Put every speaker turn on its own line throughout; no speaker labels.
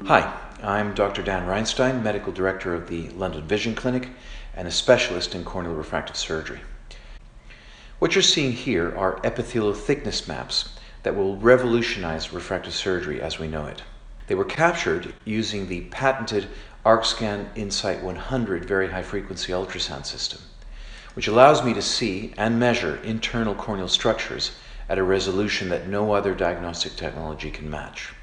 Hi, I'm Dr. Dan Reinstein, Medical Director of the London Vision Clinic and a specialist in corneal refractive surgery. What you're seeing here are epithelial thickness maps that will revolutionize refractive surgery as we know it. They were captured using the patented ArcScan Insight 100 very high frequency ultrasound system, which allows me to see and measure internal corneal structures at a resolution that no other diagnostic technology can match.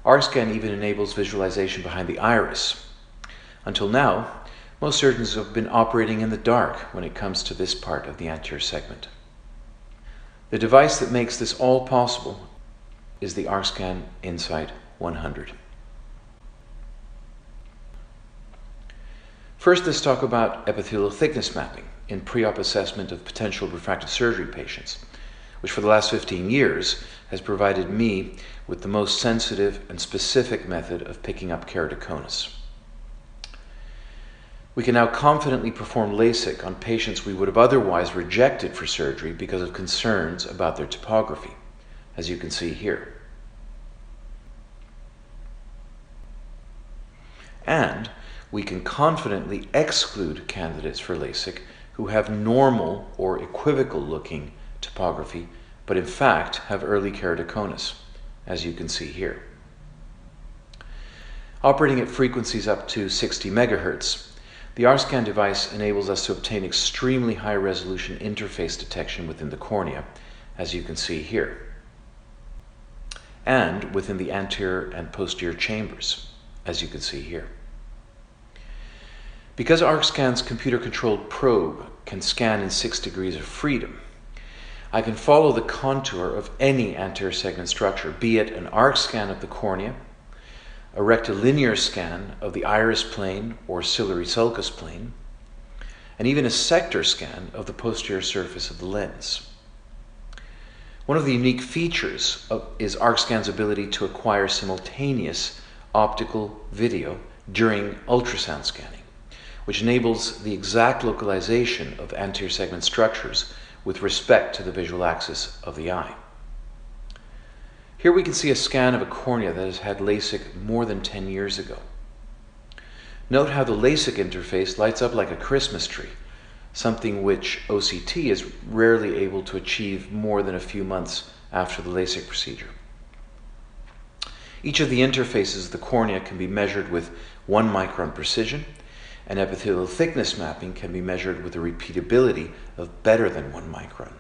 ArcScan even enables visualization behind the iris. Until now, most surgeons have been operating in the dark when it comes to this part of the anterior segment. The device that makes this all possible is the ArcScan Insight 100. First, let's talk about epithelial thickness mapping in pre-op assessment of potential refractive surgery patients, which for the last 15 years has provided me with the most sensitive and specific method of picking up keratoconus. We can now confidently perform LASIK on patients we would have otherwise rejected for surgery because of concerns about their topography, as you can see here. And we can confidently exclude candidates for LASIK who have normal or equivocal looking topography, but in fact have early keratoconus, as you can see here. Operating at frequencies up to 60 megahertz, the ArcScan device enables us to obtain extremely high resolution interface detection within the cornea, as you can see here, and within the anterior and posterior chambers, as you can see here. Because ArcScan's computer-controlled probe can scan in 6 degrees of freedom, I can follow the contour of any anterior segment structure, be it an arc scan of the cornea, a rectilinear scan of the iris plane or ciliary sulcus plane, and even a sector scan of the posterior surface of the lens. One of the unique features is ArcScan's ability to acquire simultaneous optical video during ultrasound scanning, which enables the exact localization of anterior segment structures with respect to the visual axis of the eye. Here we can see a scan of a cornea that has had LASIK more than 10 years ago. Note how the LASIK interface lights up like a Christmas tree, something which OCT is rarely able to achieve more than a few months after the LASIK procedure. Each of the interfaces of the cornea can be measured with 1 micron precision, and epithelial thickness mapping can be measured with a repeatability of better than 1 micron.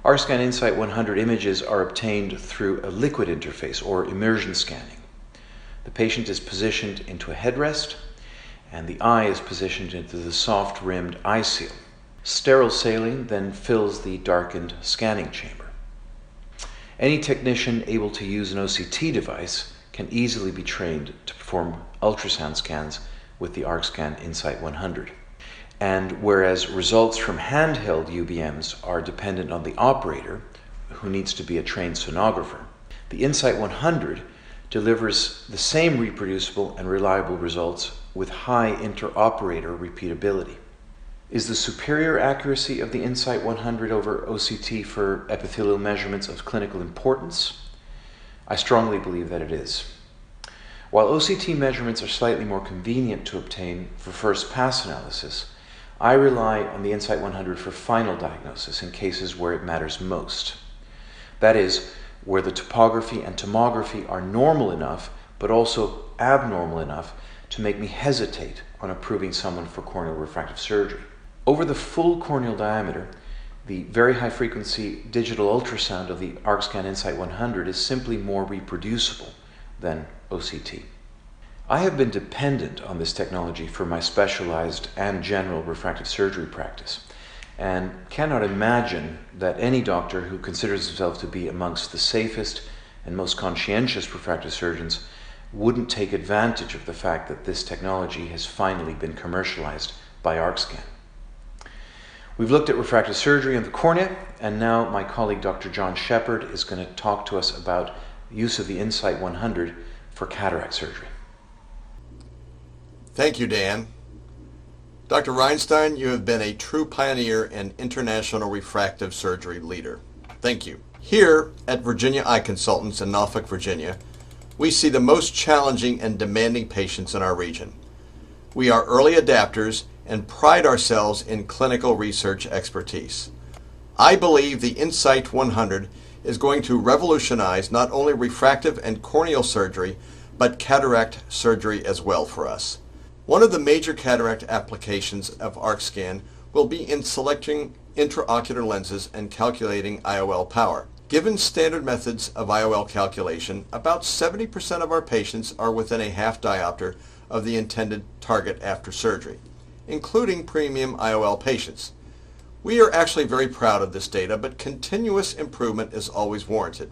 ArcScan Insight 100 images are obtained through a liquid interface or immersion scanning. The patient is positioned into a headrest, and the eye is positioned into the soft-rimmed eye seal. Sterile saline then fills the darkened scanning chamber. Any technician able to use an OCT device can easily be trained to perform ultrasound scans with the ArcScan Insight 100. And whereas results from handheld UBMs are dependent on the operator, who needs to be a trained sonographer, the Insight 100 delivers the same reproducible and reliable results with high inter-operator repeatability. Is the superior accuracy of the Insight 100 over OCT for epithelial measurements of clinical importance? I strongly believe that it is. While OCT measurements are slightly more convenient to obtain for first pass analysis, I rely on the Insight 100 for final diagnosis in cases where it matters most. That is, where the topography and tomography are normal enough, but also abnormal enough to make me hesitate on approving someone for corneal refractive surgery. Over the full corneal diameter, the very high frequency digital ultrasound of the ArcScan Insight 100 is simply more reproducible than OCT. I have been dependent on this technology for my specialized and general refractive surgery practice, and cannot imagine that any doctor who considers himself to be amongst the safest and most conscientious refractive surgeons wouldn't take advantage of the fact that this technology has finally been commercialized by ArcScan. We've looked at refractive surgery of the cornea, and now my colleague Dr. John Shepard is going to talk to us about the use of the Insight 100 for cataract surgery.
Thank you, Dan. Dr. Reinstein, you have been a true pioneer and international refractive surgery leader. Thank you. Here at Virginia Eye Consultants in Norfolk, Virginia, we see the most challenging and demanding patients in our region. We are early adapters and pride ourselves in clinical research expertise. I believe the Insight 100 is going to revolutionize not only refractive and corneal surgery, but cataract surgery as well for us. One of the major cataract applications of ArcScan will be in selecting intraocular lenses and calculating IOL power. Given standard methods of IOL calculation, about 70% of our patients are within a half diopter of the intended target after surgery, including premium IOL patients. We are actually very proud of this data, but continuous improvement is always warranted.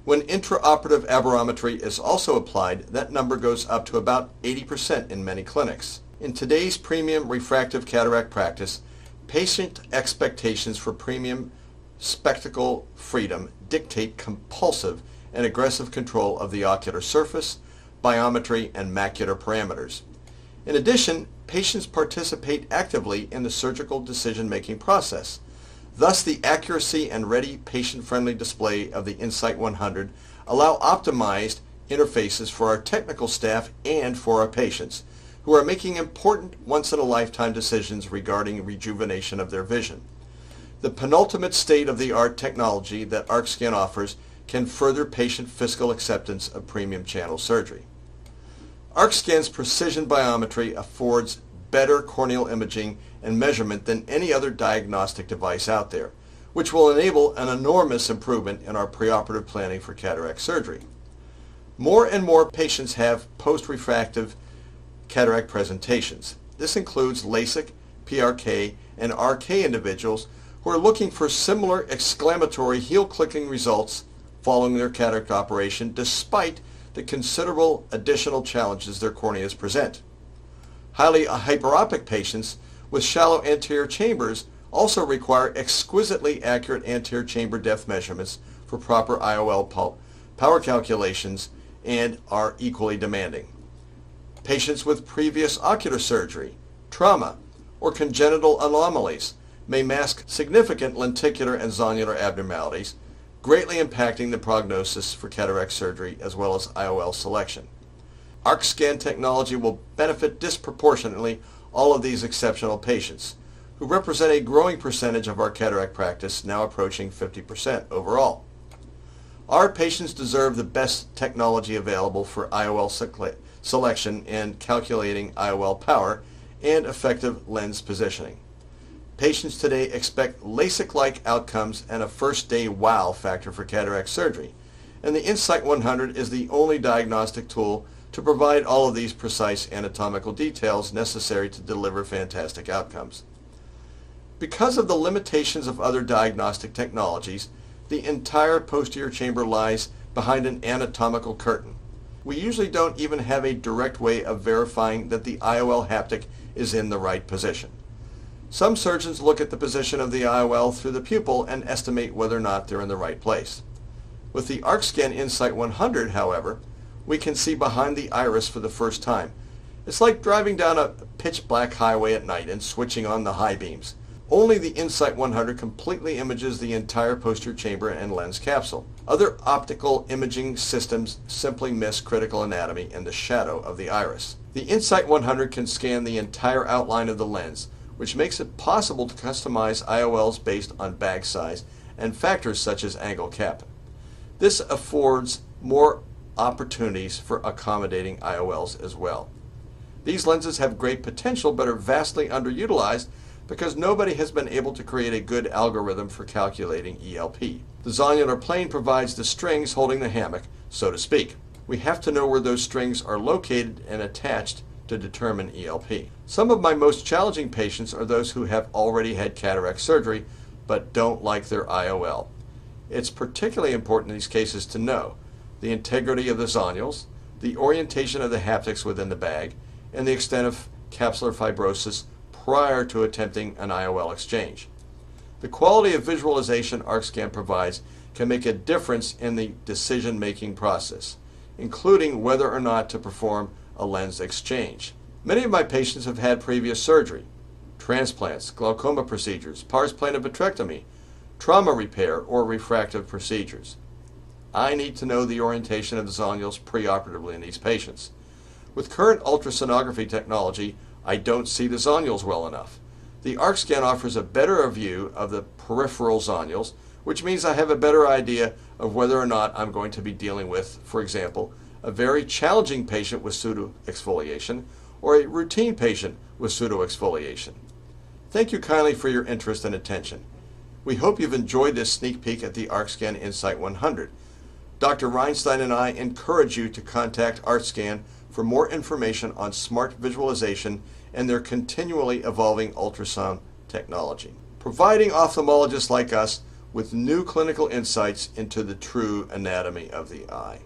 When intraoperative aberrometry is also applied, that number goes up to about 80% in many clinics. In today's premium refractive cataract practice, patient expectations for premium spectacle freedom dictate compulsive and aggressive control of the ocular surface, biometry, and macular parameters. In addition, patients participate actively in the surgical decision-making process. Thus, the accuracy and ready patient-friendly display of the Insight 100 allow optimized interfaces for our technical staff and for our patients, who are making important once-in-a-lifetime decisions regarding rejuvenation of their vision. The penultimate state-of-the-art technology that ArcScan offers can further patient fiscal acceptance of premium channel surgery. ArcScan's precision biometry affords better corneal imaging and measurement than any other diagnostic device out there, which will enable an enormous improvement in our preoperative planning for cataract surgery. More and more patients have post-refractive cataract presentations. This includes LASIK, PRK, and RK individuals who are looking for similar exclamatory heel-clicking results following their cataract operation despite the considerable additional challenges their corneas present. Highly hyperopic patients with shallow anterior chambers also require exquisitely accurate anterior chamber depth measurements for proper IOL power calculations and are equally demanding. Patients with previous ocular surgery, trauma, or congenital anomalies may mask significant lenticular and zonular abnormalities, greatly impacting the prognosis for cataract surgery as well as IOL selection. ArcScan technology will benefit disproportionately all of these exceptional patients, who represent a growing percentage of our cataract practice, now approaching 50% overall. Our patients deserve the best technology available for IOL selection and calculating IOL power and effective lens positioning. Patients today expect LASIK-like outcomes and a first-day wow factor for cataract surgery, and the Insight 100 is the only diagnostic tool to provide all of these precise anatomical details necessary to deliver fantastic outcomes. Because of the limitations of other diagnostic technologies, the entire posterior chamber lies behind an anatomical curtain. We usually don't even have a direct way of verifying that the IOL haptic is in the right position. Some surgeons look at the position of the IOL through the pupil and estimate whether or not they're in the right place. With the ArcScan Insight 100, however, we can see behind the iris for the first time. It's like driving down a pitch-black highway at night and switching on the high beams. Only the Insight 100 completely images the entire posterior chamber and lens capsule. Other optical imaging systems simply miss critical anatomy in the shadow of the iris. The Insight 100 can scan the entire outline of the lens, which makes it possible to customize IOLs based on bag size and factors such as angle cap. This affords more opportunities for accommodating IOLs as well. These lenses have great potential but are vastly underutilized because nobody has been able to create a good algorithm for calculating ELP. The zonular plane provides the strings holding the hammock, so to speak. We have to know where those strings are located and attached to determine ELP. Some of my most challenging patients are those who have already had cataract surgery but don't like their IOL. It's particularly important in these cases to know the integrity of the zonules, the orientation of the haptics within the bag, and the extent of capsular fibrosis prior to attempting an IOL exchange. The quality of visualization ArcScan provides can make a difference in the decision-making process, including whether or not to perform a lens exchange. Many of my patients have had previous surgery, transplants, glaucoma procedures, pars plana vitrectomy, trauma repair, or refractive procedures. I need to know the orientation of the zonules preoperatively in these patients. With current ultrasonography technology, I don't see the zonules well enough. The ArcScan offers a better view of the peripheral zonules, which means I have a better idea of whether or not I'm going to be dealing with, for example, a very challenging patient with pseudoexfoliation or a routine patient with pseudoexfoliation. Thank you kindly for your interest and attention. We hope you've enjoyed this sneak peek at the ArcScan Insight 100. Dr. Reinstein and I encourage you to contact ArcScan for more information on smart visualization and their continually evolving ultrasound technology, providing ophthalmologists like us with new clinical insights into the true anatomy of the eye.